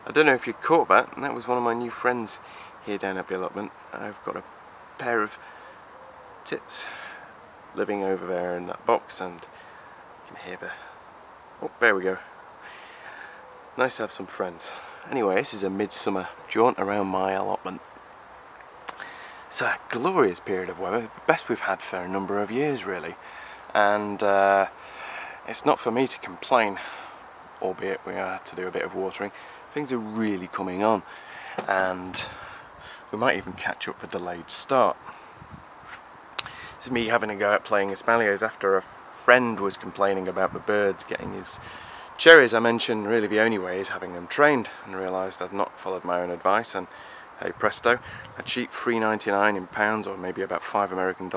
I don't know if you caught that. That was one of my new friends here down at the allotment. I've got a pair of tits living over there in that box, and you can hear the... oh, there we go. Nice to have some friends. Anyway, this is a midsummer jaunt around my allotment. It's a glorious period of weather, the best we've had for a number of years really, and it's not for me to complain, albeit we had to do a bit of watering. Things are really coming on, and we might even catch up a delayed start. This is me having a go at playing espaliers after a friend was complaining about the birds getting his cherries. I mentioned really the only way is having them trained, and realised I'd not followed my own advice, and hey presto, a cheap $3.99 in pounds, or maybe about $5 American,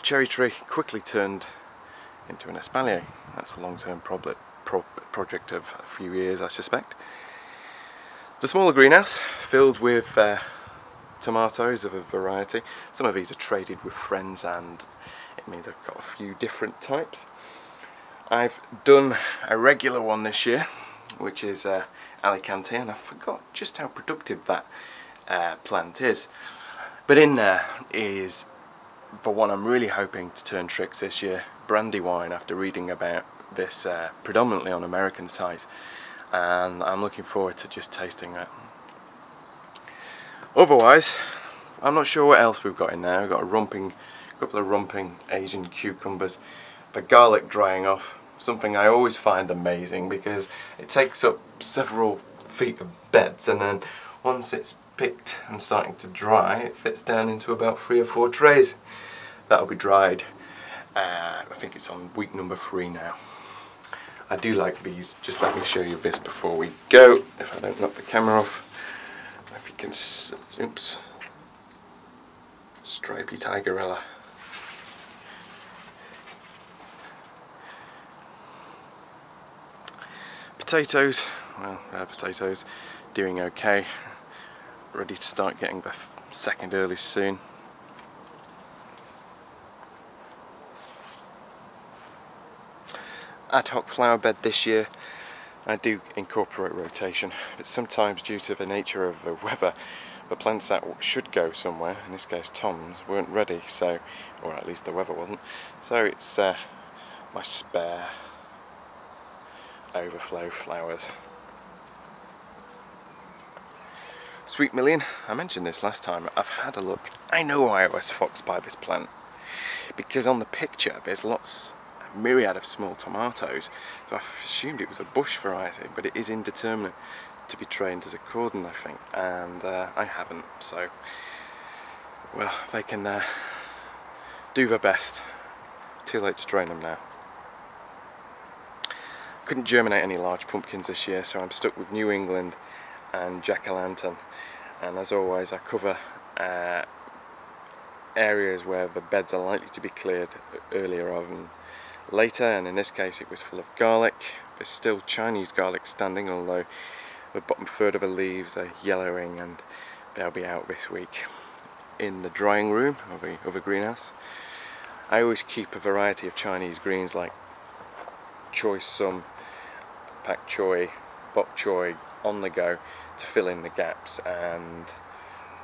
cherry tree quickly turned into an espalier. That's a long-term project of a few years, I suspect. The smaller greenhouse filled with tomatoes of a variety. Some of these are traded with friends, and it means I've got a few different types. I've done a regular one this year, which is Alicante, and I forgot just how productive that plant is. But in there is the one I'm really hoping to turn tricks this year, Brandywine, after reading about this predominantly on American sites, and I'm looking forward to just tasting that. Otherwise, I'm not sure what else we've got in there. We've got a couple of rumping Asian cucumbers, the garlic drying off, something I always find amazing because it takes up several feet of beds, and then once it's picked and starting to dry, it fits down into about 3 or 4 trays. That'll be dried. I think it's on week number 3 now. I do like these. Just let me show you this before we go, if I don't knock the camera off. If you can, oops, stripy tigerella. Potatoes, well, potatoes doing okay. Ready to start getting the second early soon. Ad hoc flower bed this year. I do incorporate rotation, but sometimes due to the nature of the weather, the plants that should go somewhere, in this case Tom's, weren't ready, so, or at least the weather wasn't, so it's my spare overflow flowers. Sweet Million, I mentioned this last time, I've had a look. I know why I was foxed by this plant, because on the picture there's a myriad of small tomatoes, so I assumed it was a bush variety, but it is indeterminate to be trained as a cordon, I think, and I haven't, so well, they can do their best. Too late to train them now. Couldn't germinate any large pumpkins this year, so I'm stuck with New England and jack-o'-lantern, and as always I cover areas where the beds are likely to be cleared earlier rather than later, and in this case it was full of garlic. There's still Chinese garlic standing, although the bottom third of the leaves are yellowing, and they'll be out this week. In the drying room of a greenhouse, I always keep a variety of Chinese greens like choy sum, pak choy, bok choy on the go to fill in the gaps, and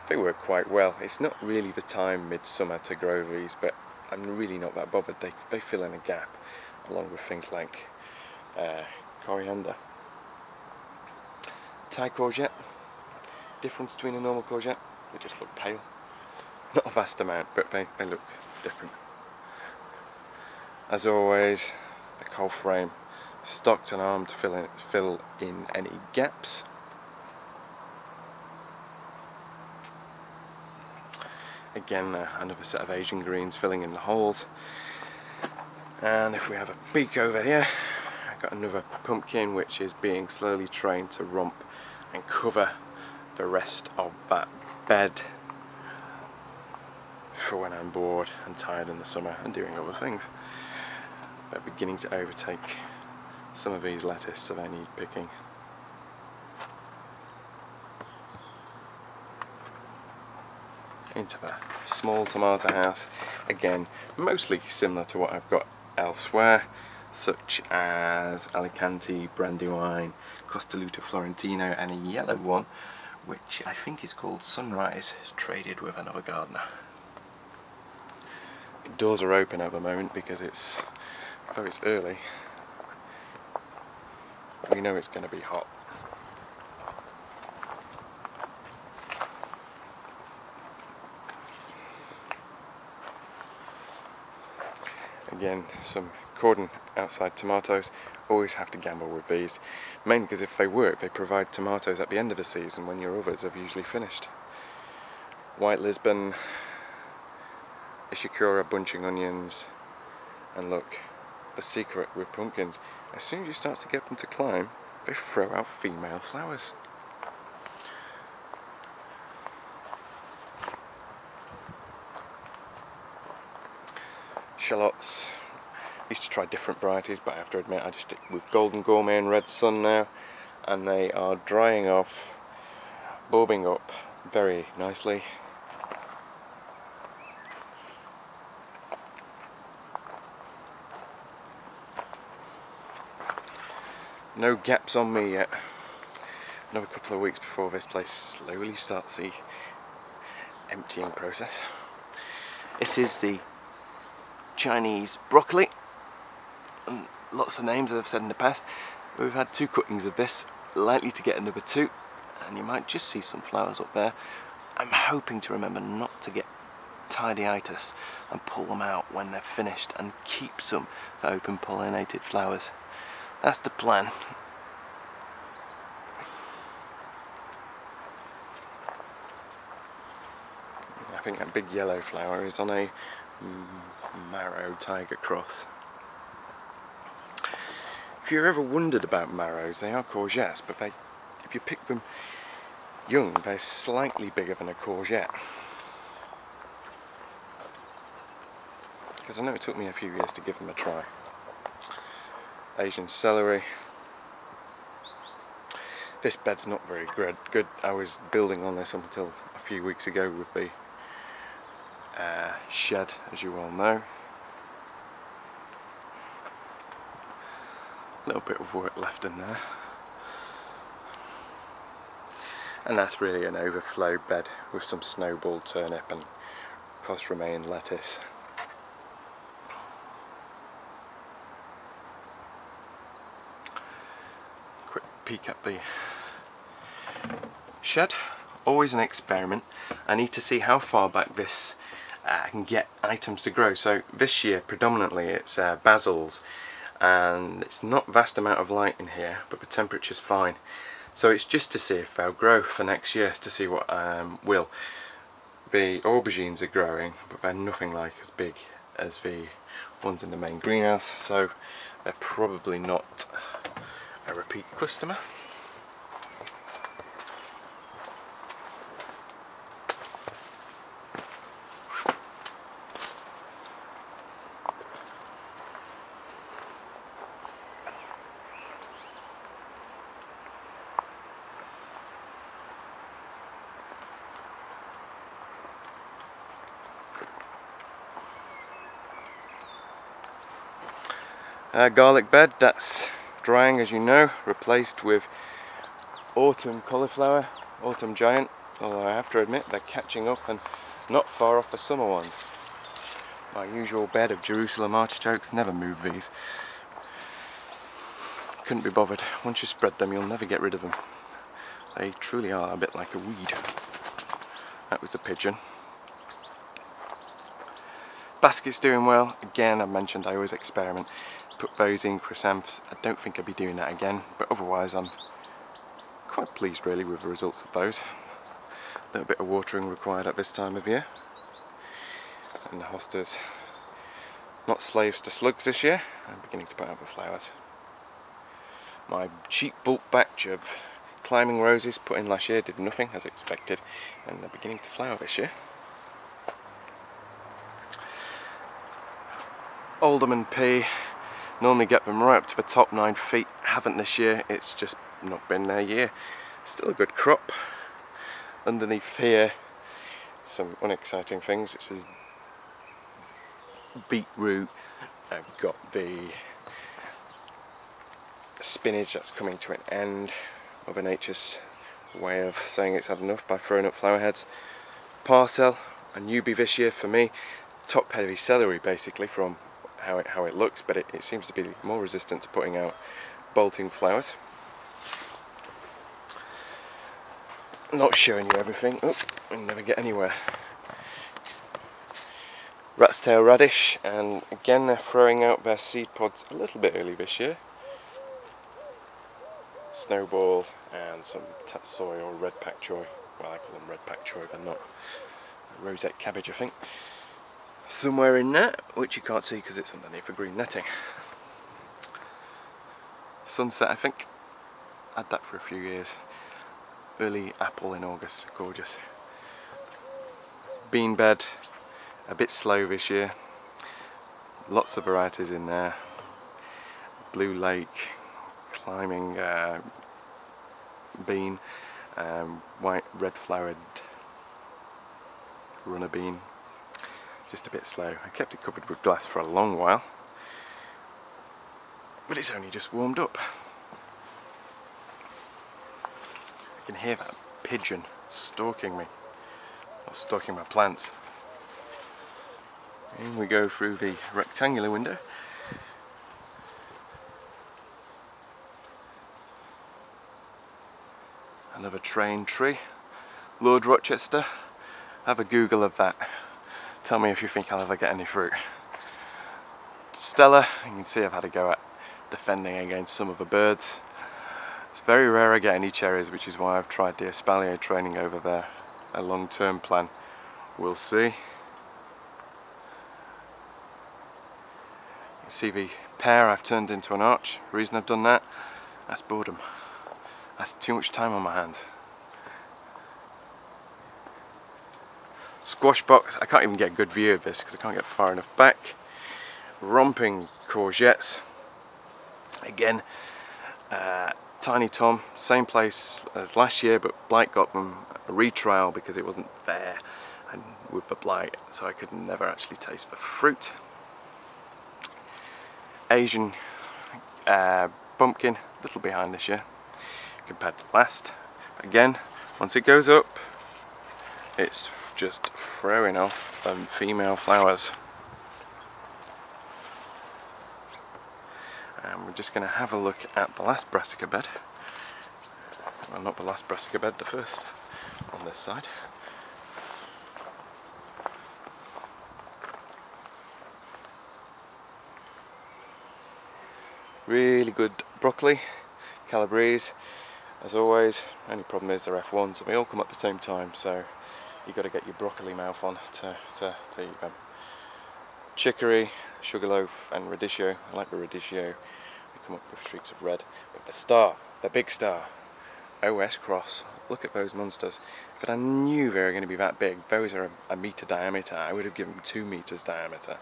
they work quite well. It's not really the time midsummer to grow these, but I'm really not that bothered. They fill in a gap, along with things like coriander. Thai courgette. Difference between a normal courgette, they just look pale. Not a vast amount, but they look different. As always, the cold frame, stocked and armed to fill in any gaps. Again, another set of Asian greens filling in the holes. And if we have a peek over here, I've got another pumpkin which is being slowly trained to rump and cover the rest of that bed for when I'm bored and tired in the summer and doing other things. They're beginning to overtake some of these lettuce, so they need picking. Into the small tomato house, again mostly similar to what I've got elsewhere. such as Alicante, Brandywine, Costaluta Florentino, and a yellow one which I think is called Sunrise, traded with another gardener. The doors are open at the moment because though it's early, we know it's going to be hot. Again, some cordon outside tomatoes. Always have to gamble with these, mainly because if they work, they provide tomatoes at the end of the season when your others have usually finished. White Lisbon, Ishikura bunching onions, and look, the secret with pumpkins, as soon as you start to get them to climb, they throw out female flowers. Shallots, used to try different varieties, but I have to admit I just stick with Golden Gourmet and Red Sun now, and they are drying off, bulbing up very nicely. No gaps on me yet. Another couple of weeks before this place slowly starts the emptying process. This is the Chinese broccoli, and lots of names as I've said in the past. We've had 2 cuttings of this, likely to get another 2, and you might just see some flowers up there. I'm hoping to remember not to get tidyitis and pull them out when they're finished and keep some for open pollinated flowers. That's the plan. I think that big yellow flower is on a marrow tiger cross. If you've ever wondered about marrows, they are courgettes, but if you pick them young, they're slightly bigger than a courgette. Because I know it took me a few years to give them a try. Asian celery. This bed's not very good. I was building on this until a few weeks ago with the shed, as you all know. A little bit of work left in there. And that's really an overflow bed with some snowball turnip and cos romaine lettuce. Quick peek at the shed. Always an experiment. I need to see how far back this can get items to grow. So this year predominantly it's basils, and it's not vast amount of light in here, but the temperature's fine. So it's just to see if they'll grow for next year, to see what will. The aubergines are growing, but they're nothing like as big as the ones in the main greenhouse, so they're probably not a repeat customer. Garlic bed, that's drying as you know, replaced with autumn cauliflower, autumn giant, although I have to admit they're catching up and not far off the summer ones. My usual bed of Jerusalem artichokes, never move these. Couldn't be bothered. Once you spread them you'll never get rid of them. They truly are a bit like a weed. That was a pigeon. Basket's doing well. Again, I mentioned I always experiment. Put those in chrysanthemums. I don't think I'll be doing that again, but otherwise I'm quite pleased really with the results of those. A little bit of watering required at this time of year. And the hostas, not slaves to slugs this year. I'm beginning to put out the flowers. My cheap bulk batch of climbing roses put in last year did nothing as expected, and they're beginning to flower this year. Alderman pea, normally get them right up to the top 9 feet, haven't this year, it's just not been their year. Still a good crop. Underneath here, some unexciting things, which is beetroot. I've got the spinach that's coming to an end. Mother Nature's way of saying it's had enough by throwing up flower heads. Parcel, a newbie this year for me. Top heavy celery basically from how it looks, but it seems to be more resistant to putting out bolting flowers. Not showing you everything. Oh, I never get anywhere. Rat's tail radish, and again they're throwing out their seed pods a little bit early this year. Snowball and some tatsoi or red pak choi. Well, I call them red pak choi, but not rosette cabbage, I think. Somewhere in there, which you can't see because it's underneath the green netting. Sunset, I think. Had that for a few years. Early apple in August, gorgeous. Bean bed, a bit slow this year. Lots of varieties in there. Blue Lake, climbing bean, white red flowered runner bean. Just a bit slow. I kept it covered with glass for a long while, but it's only just warmed up. I can hear that pigeon stalking me, or stalking my plants. In we go through the rectangular window. Another train tree. Lord Rochester. Have a Google of that. Tell me if you think I'll ever get any fruit. Stella, you can see I've had a go at defending against some of the birds. It's very rare I get any cherries, which is why I've tried the espalier training over there. A long-term plan. We'll see. You can see the pear I've turned into an arch. The reason I've done that, that's boredom. That's too much time on my hands. Squash box, I can't even get a good view of this because I can't get far enough back. Romping courgettes. Again, Tiny Tom, same place as last year, but blight got them a retrial because it wasn't there and with the blight, so I could never actually taste the fruit. Asian pumpkin, a little behind this year compared to last. Again, once it goes up, it's just throwing off female flowers. And we're just going to have a look at the last brassica bed. Well, not the last brassica bed, the first on this side. Really good broccoli, calabrese, as always. Only problem is they're F1s and they all come at the same time, so you've got to get your broccoli mouth on to eat them. Chicory, sugarloaf and radicchio. I like the radicchio. They come up with streaks of red. But the star, the big star, OS Cross. Look at those monsters. If I knew they were going to be that big, those are a metre diameter, I would have given them 2 metres diameter.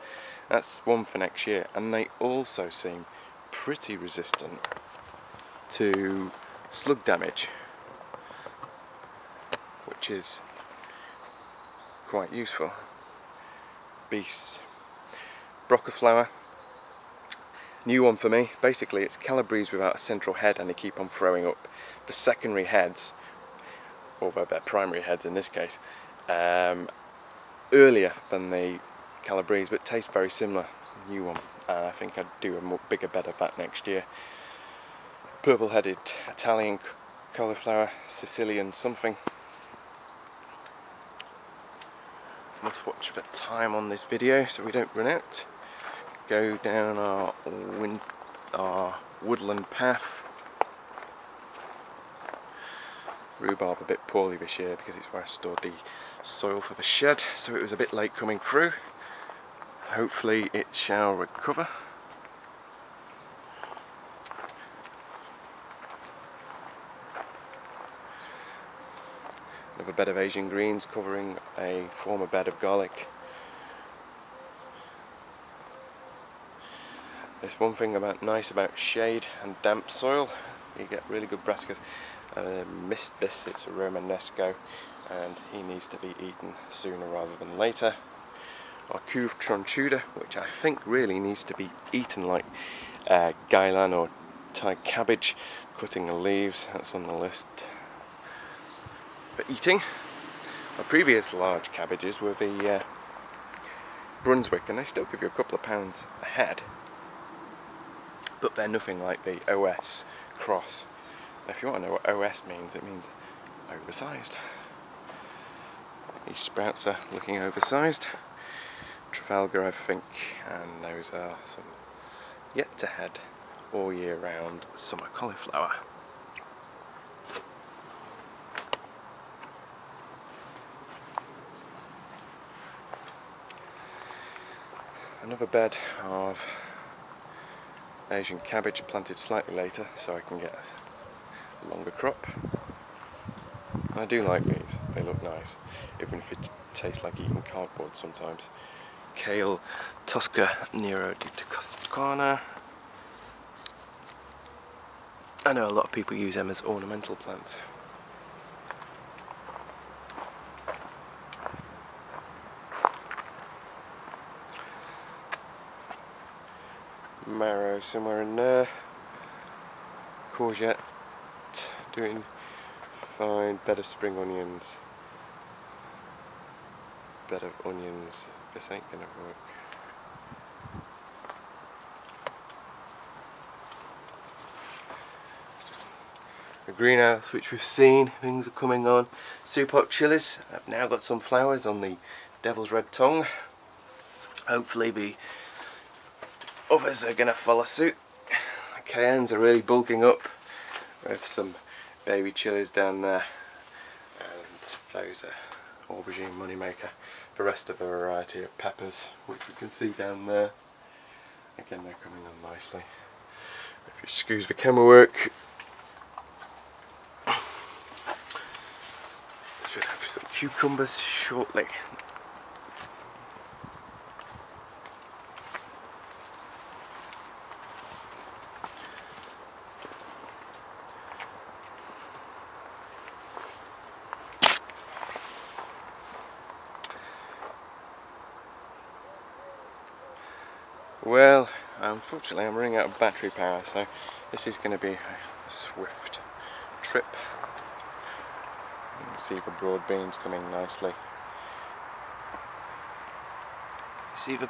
That's one for next year. And they also seem pretty resistant to slug damage, which is quite useful. Beasts. Broccaflower, new one for me. Basically it's calabrese without a central head, and they keep on throwing up the secondary heads, although they're primary heads in this case, earlier than the calabrese, but taste very similar. New one, and I think I'd do a more bigger bed of that next year. Purple-headed Italian cauliflower, Sicilian something. Must watch the time on this video so we don't run out. Go down our woodland path. Rhubarb a bit poorly this year because it's where I stored the soil for the shed, so it was a bit late coming through. Hopefully it shall recover. Another bed of Asian greens covering a former bed of garlic. There's one thing nice about shade and damp soil. You get really good brassicas. Missed this, it's a Romanesco, and he needs to be eaten sooner rather than later. Our Couve Tronchuda, which I think really needs to be eaten like Gailan or Thai cabbage, cutting the leaves, that's on the list for eating. My previous large cabbages were the Brunswick, and they still give you a couple of pounds a head, but they're nothing like the OS cross. If you want to know what OS means, it means oversized. These sprouts are looking oversized. Trafalgar, I think, and those are some yet to head all year round summer cauliflower. Another bed of Asian cabbage planted slightly later so I can get a longer crop. I do like these, they look nice, even if it tastes like eating cardboard sometimes. Kale, Tosca Nero di Toscana. I know a lot of people use them as ornamental plants. Marrow somewhere in there. Courgette doing fine. Bed of spring onions. Bed of onions. This ain't gonna work. The greenhouse, which we've seen, things are coming on. Supok chilies. I've now got some flowers on the Devil's Red Tongue. Hopefully the others are gonna follow suit. The cayennes are really bulking up. We have some baby chilies down there, and those are aubergine moneymaker. The rest of a variety of peppers, which we can see down there. Again, they're coming on nicely. If you excuse the camera work, should have some cucumbers shortly. Well, unfortunately I'm running out of battery power, so this is going to be a swift trip. You can see the broad beans coming nicely. See the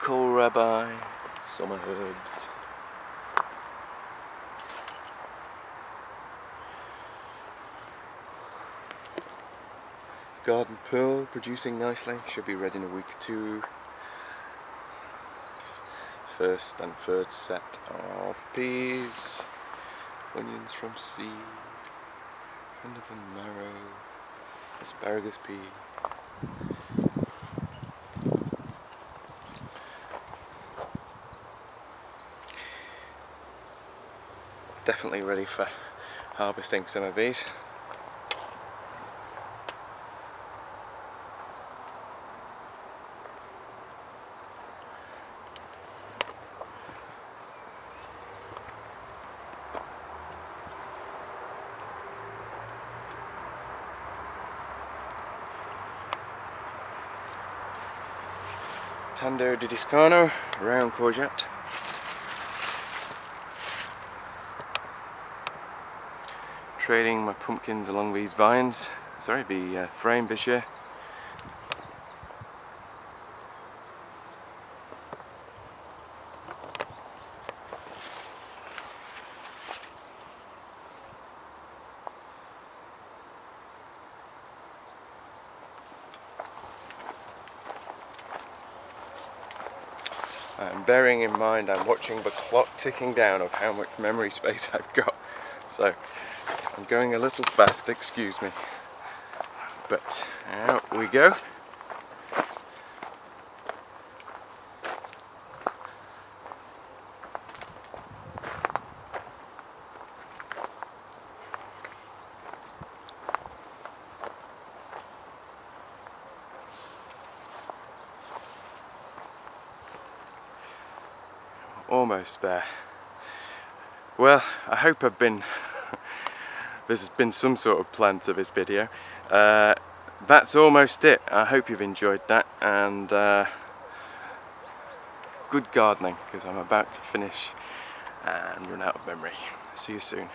kohlrabi, summer herbs. Garden pearl producing nicely, should be ready in a week or two. First and third set of peas, onions from seed, kind of a marrow, asparagus pea. Definitely ready for harvesting some of these. Tando di Discano, round courgette. Trading my pumpkins along these vines, sorry, the frame this year. Bearing in mind I'm watching the clock ticking down of how much memory space I've got, so I'm going a little fast, excuse me, but out we go. Almost there. Well, I hope there's been some sort of plan to this video. That's almost it. I hope you've enjoyed that, and good gardening, because I'm about to finish and run out of memory. See you soon.